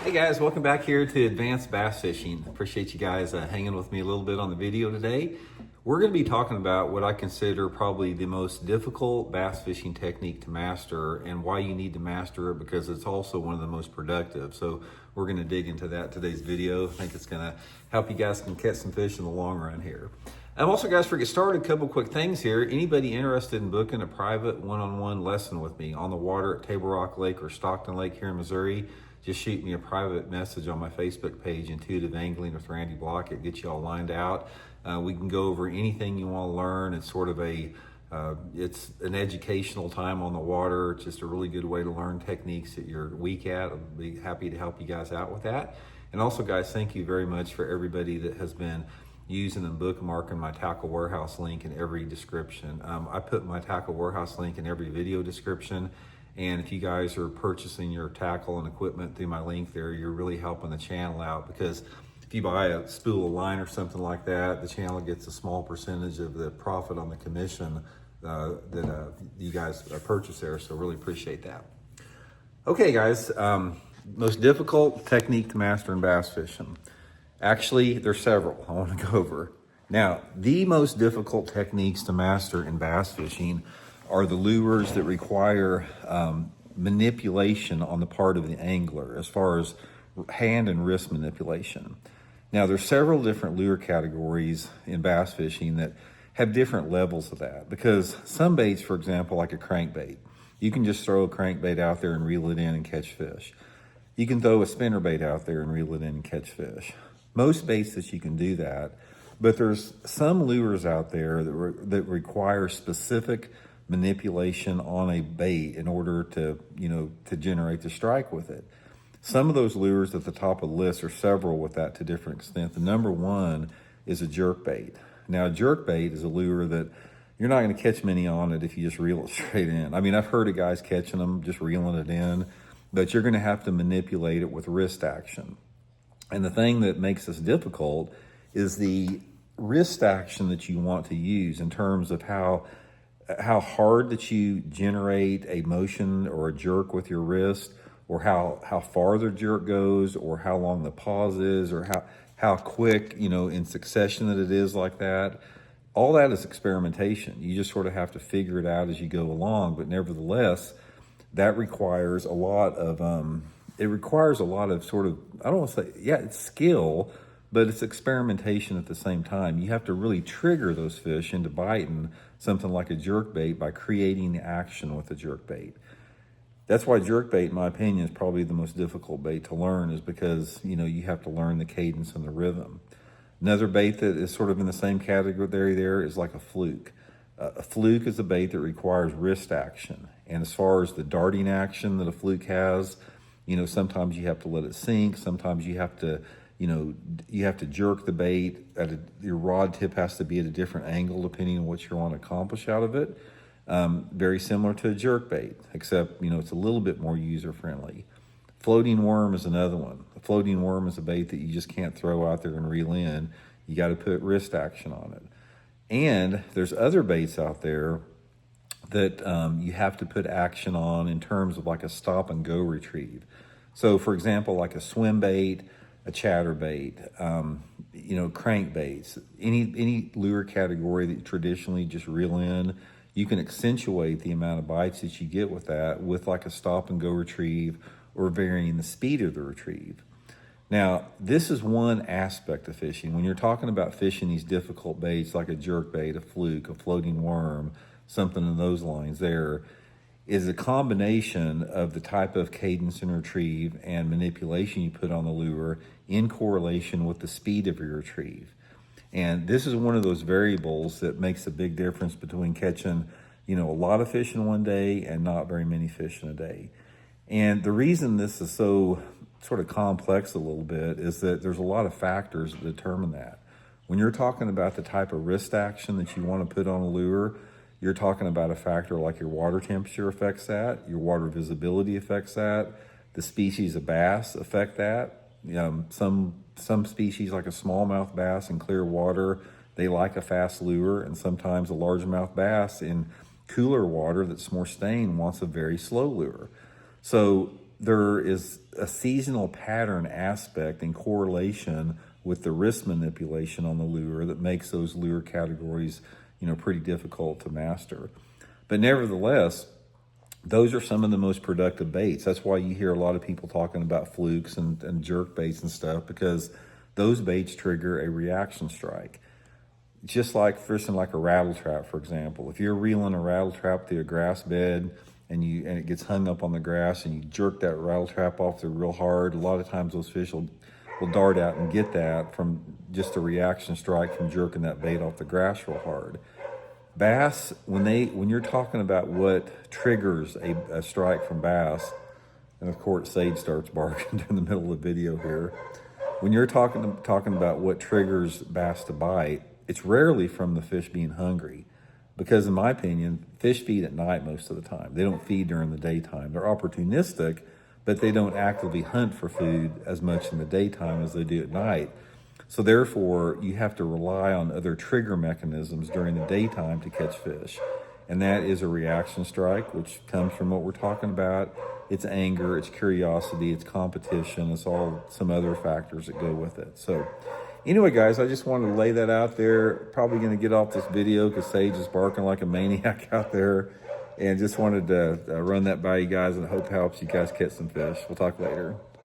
Hey guys, welcome back here to Advanced Bass Fishing. Appreciate you guys hanging with me a little bit on the video today. We're going to be talking about what I consider probably the most difficult bass fishing technique to master and why you need to master it because it's also one of the most productive. So we're going to dig into that today's video. I think it's going to help you guys can catch some fish in the long run here. Also guys, before we get started, a couple quick things here. Anybody interested in booking a private one-on-one lesson with me on the water at Table Rock Lake or Stockton Lake here in Missouri, just shoot me a private message on my Facebook page, Intuitive Angling with Randy Blaukat. Get you all lined out. We can go over anything you want to learn. It's sort of it's an educational time on the water. It's just a really good way to learn techniques that you're weak at. I'll be happy to help you guys out with that. And also guys, thank you very much for everybody that has been using and bookmarking my Tackle Warehouse link in every description. I put my Tackle Warehouse link in every video description. And if you guys are purchasing your tackle and equipment through my link there, you're really helping the channel out, because if you buy a spool of line or something like that, the channel gets a small percentage of the profit on the commission that you guys purchase there. So really appreciate that. Okay guys, most difficult technique to master in bass fishing. Actually, there's several I want to go over. Now, the most difficult techniques to master in bass fishing are the lures that require manipulation on the part of the angler, as far as hand and wrist manipulation. Now, there's several different lure categories in bass fishing that have different levels of that, because some baits, for example, like a crankbait, you can just throw a crankbait out there and reel it in and catch fish. You can throw a spinnerbait out there and reel it in and catch fish. Most baits that you can do that, but there's some lures out there that require specific manipulation on a bait in order to generate the strike with it. Some of those lures at the top of the list are several with that to different extent. The number one is a jerk bait. Now, a jerk bait is a lure that you're not going to catch many on it if you just reel it straight in. I mean, I've heard of guys catching them just reeling it in, but you're going to have to manipulate it with wrist action. And the thing that makes this difficult is the wrist action that you want to use in terms of how hard that you generate a motion or a jerk with your wrist, or how far the jerk goes, or how long the pause is, or how quick, in succession that it is like that. All that is experimentation. You just sort of have to figure it out as you go along. But nevertheless, that requires a lot of, sort of, I don't want to say, it's skill, but it's experimentation at the same time. You have to really trigger those fish into biting something like a jerk bait by creating the action with a jerk bait. That's why jerk bait, in my opinion, is probably the most difficult bait to learn, is because, you have to learn the cadence and the rhythm. Another bait that is sort of in the same category there is like a fluke. A fluke is a bait that requires wrist action. And as far as the darting action that a fluke has, sometimes you have to let it sink. Sometimes you have to jerk the bait your rod tip has to be at a different angle depending on what you want to accomplish out of it. Very similar to a jerk bait, except, it's a little bit more user-friendly. Floating worm is another one. A floating worm is a bait that you just can't throw out there and reel in. You got to put wrist action on it. And there's other baits out there that you have to put action on in terms of like a stop and go retrieve. So for example, like a swim bait, a chatterbait, crankbaits, any lure category that you traditionally just reel in, you can accentuate the amount of bites that you get with that with like a stop and go retrieve, or varying the speed of the retrieve. Now, this is one aspect of fishing. When you're talking about fishing these difficult baits like a jerk bait, a fluke, a floating worm, something in those lines, there is a combination of the type of cadence and retrieve and manipulation you put on the lure in correlation with the speed of your retrieve. And this is one of those variables that makes a big difference between catching, a lot of fish in one day and not very many fish in a day. And the reason this is so sort of complex a little bit is that there's a lot of factors that determine that. When you're talking about the type of wrist action that you want to put on a lure, you're talking about a factor like your water temperature affects that, your water visibility affects that, the species of bass affect that. Some species like a smallmouth bass in clear water, they like a fast lure, and sometimes a largemouth bass in cooler water that's more stained wants a very slow lure. So there is a seasonal pattern aspect in correlation with the wrist manipulation on the lure that makes those lure categories, pretty difficult to master. But nevertheless, those are some of the most productive baits. That's why you hear a lot of people talking about flukes and jerk baits and stuff, because those baits trigger a reaction strike. Just like fishing like a rattle trap, for example. If you're reeling a rattle trap through a grass bed and it gets hung up on the grass and you jerk that rattle trap off there real hard, a lot of times those fish will dart out and get that from just a reaction strike from jerking that bait off the grass real hard. Bass, when you're talking about what triggers a strike from bass, and of course Sage starts barking in the middle of the video here. When you're talking about what triggers bass to bite, it's rarely from the fish being hungry, because in my opinion, fish feed at night most of the time. They don't feed during the daytime. They're opportunistic, but they don't actively hunt for food as much in the daytime as they do at night. So therefore, you have to rely on other trigger mechanisms during the daytime to catch fish. And that is a reaction strike, which comes from what we're talking about. It's anger, it's curiosity, it's competition, it's all some other factors that go with it. So anyway, guys, I just wanted to lay that out there. Probably going to get off this video because Sage is barking like a maniac out there. And just wanted to run that by you guys, and I hope it helps you guys catch some fish. We'll talk later.